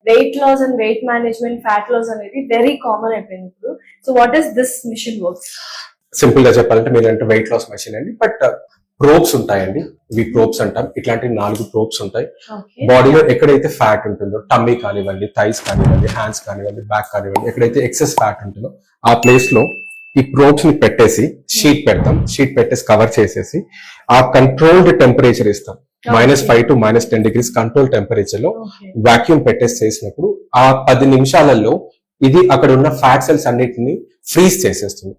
Wait loss and weight management, fat loss అనేది very common అయిపోయింది ఇప్పుడు. So what is this machine works? Simple గా చెప్పాలంటే మీరంటే వెయిట్ లాస్ మెషిన్ అండి, బట్ ప్రోబ్స్ ఉంటాయండి. ఇవి ప్రోబ్స్ అంటాం. ఇట్లాంటి 4 ప్రోబ్స్ ఉంటాయి. బాడీలో ఎక్కడైతే ఫ్యాట్ ఉంటుందో, టమ్మీ కానివ్వండి, థైస్ కానివ్వండి, హ్యాండ్స్ కానివ్వండి, బ్యాక్ కానివ్వండి, ఎక్కడైతే ఎక్సెస్ ఫ్యాట్ ఉంటుందో ఆ ప్లేస్ లో ఈ ప్రోబ్స్ ని పెట్టేసి షీట్ పెడతాం. షీట్ పెట్టేసి కవర్ చేసేసి ఆ కంట్రోల్డ్ టెంపరేచర్ ఇస్తాం. -5 to -10 degrees కంట్రోల్ టెంపరేచర్ లో వాక్యూమ్ పెట్టేసి చేసినప్పుడు ఆ 10 నిమిషాలలో ఇది అక్కడ ఉన్న ఫ్యాట్ సెల్స్ అన్నిటిని ఫ్రీజ్ చేసేస్తుంది.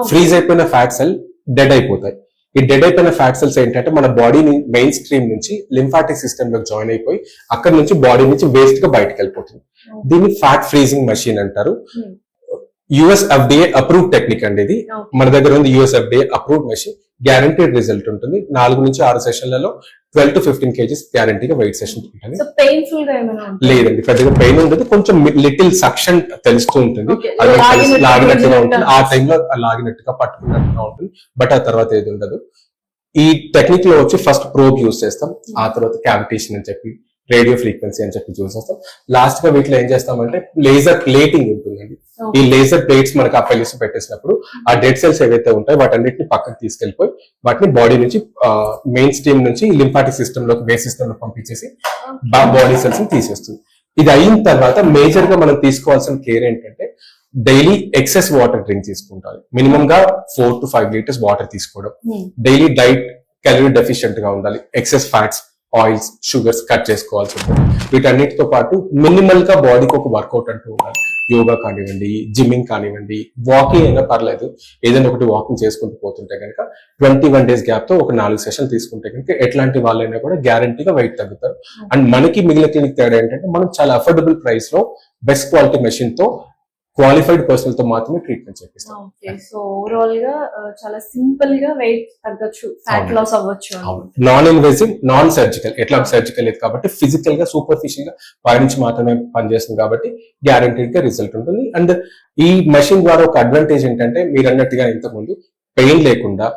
ఫ్రీజ్ అయిపోయిన ఫ్యాట్ సెల్ డెడ్ అయిపోతాయి. ఈ డెడ్ అయిపోయిన ఫ్యాట్ సెల్స్ ఏంటంటే మన బాడీని మెయిన్ స్ట్రీమ్ నుంచి లింఫాటిక్ సిస్టమ్ లోకి జాయిన్ అయిపోయి అక్కడ నుంచి బాడీ నుంచి వేస్ట్ గా బయటకు వెళ్ళిపోతుంది. దీన్ని ఫ్యాట్ ఫ్రీజింగ్ మెషిన్ అంటారు. యుఎస్ ఎఫ్డిఏ అప్రూవ్ టెక్నిక్ అండి ఇది. మన దగ్గర ఉంది US FDA approve machine. Guaranteed result ఉంటుంది. 4 నుంచి 6 సెషన్లలో 12 to 15 kgs గ్యారంటీగా వెయిట్ సెషన్ ఉంటుంది. లేదండి, పెద్దగా పెయిన్ ఉండదు. కొంచెం లిటిల్ సక్షన్ తెలుస్తూ ఉంటుంది. అది లాగినట్టుగా ఉంటుంది. ఆ టైంలో లాగినట్టుగా పట్టుకున్నట్టుగా ఉంటుంది. బట్ ఆ తర్వాత ఏది ఉండదు. ఈ టెక్నిక్ లో వచ్చి ఫస్ట్ ప్రోబ్ యూజ్ చేస్తాం. ఆ తర్వాత క్యావిటేషన్ అని చెప్పి, రేడియో ఫ్రీక్వెన్సీ అని చెప్పి యూజ్ చేస్తాం. లాస్ట్ గా వీటిలో ఏం చేస్తామంటే లేజర్ ప్లేటింగ్ ఉంటుందండి. ఈ లేజర్ ప్లేట్స్ మనకు ఆ పెళ్లిసి పెట్టేసినప్పుడు ఆ డెడ్ సెల్స్ ఏవైతే ఉంటాయో వాటన్నిటిని పక్కకు తీసుకెళ్లిపోయి వాటిని బాడీ నుంచి మెయిన్ స్ట్రీమ్ నుంచి లింఫాటిక్ సిస్టమ్ లోకి బేస్ సిస్టమ్ లో పంపించేసి బాడీ సెల్స్ ని తీసేస్తుంది. ఇది అయిన తర్వాత మేజర్ గా మనం తీసుకోవాల్సిన కేర్ ఏంటంటే డైలీ ఎక్సెస్ వాటర్ డ్రింక్ తీసుకుంటారు. మినిమం గా 4 to 5 liters వాటర్ తీసుకోవడం. డైలీ డైట్ క్యాలరీ డెఫిషియెంట్ గా ఉండాలి. Excess fats, oils, sugars cut చేసుకోవాల్సి ఉంటుంది. వీటన్నిటితో పాటు మినిమల్ గా బాడీకి ఒక వర్కౌట్ అంటూ ఉండాలి. యోగా కానివ్వండి, జిమ్మింగ్ కానివ్వండి, వాకింగ్ అయినా పర్లేదు. ఏదైనా ఒకటి వాకింగ్ చేసుకుంటూ పోతుంటే కనుక 21 days గ్యాప్ తో ఒక 4 సెషన్లు తీసుకుంటే కనుక ఎట్లాంటి వాళ్ళైనా కూడా గ్యారంటీగా వెయిట్ తగ్గుతారు. అండ్ మనకి మిగిలిన క్లినిక్ తేడా ఏంటంటే మనం చాలా అఫోర్డబుల్ ప్రైస్ లో బెస్ట్ క్వాలిటీ మెషిన్ తో క్వాలిఫైడ్ పర్సన్ తో మాత్రమే ట్రీట్మెంట్ చేపిస్తాం. సో ఓవరాల్ గా చాలా సింపుల్ గా వెయిట్ తగ్గొచ్చు, ఫ్యాట్ లాస్ అవ్వచ్చు. Non invasive, non surgical. ఎట్లా సర్జికల్ లేదు కాబట్టి ఫిజికల్ గా సూపర్ఫిషియల్ గా పై నుంచి మాత్రమే పనిచేస్తుంది కాబట్టి గ్యారంటీడ్ గా రిజల్ట్ ఉంటుంది. అండ్ ఈ మెషిన్ ద్వారా ఒక అడ్వాంటేజ్ ఏంటంటే మీరు అన్నట్టుగా ఇంతకుముందు పెయిన్ లేకుండా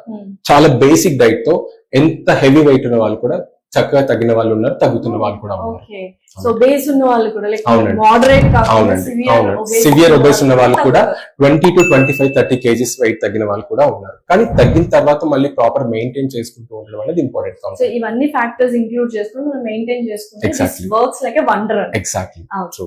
చాలా బేసిక్ డైట్ తో ఎంత హెవీ వెయిట్ ఉన్న వాళ్ళు కూడా చక్కగా తగ్గిన వాళ్ళు ఉన్నారు, తగ్గుతున్న వాళ్ళు కూడా ఉన్నారు. సో బేస్ ఉన్న వాళ్ళు కూడా, మోడరేట్ కాకుండా సివియర్ ఒబేస్ ఉన్న వాళ్ళు కూడా 20 to 25, 30 kgs వెయిట్ తగ్గిన వాళ్ళు కూడా ఉన్నారు. కానీ తగ్గిన తర్వాత మళ్ళీ ప్రాపర్ మెయింటైన్ చేసుకుంటూ ఉండడం అనేది ఇంపార్టెంట్. సో ఇవన్నీ ఫ్యాక్టర్స్ ఇంక్లూడ్ చేసుకుని మనం మెయింటైన్ చేసుకుంటే works like a wonder. Exactly true.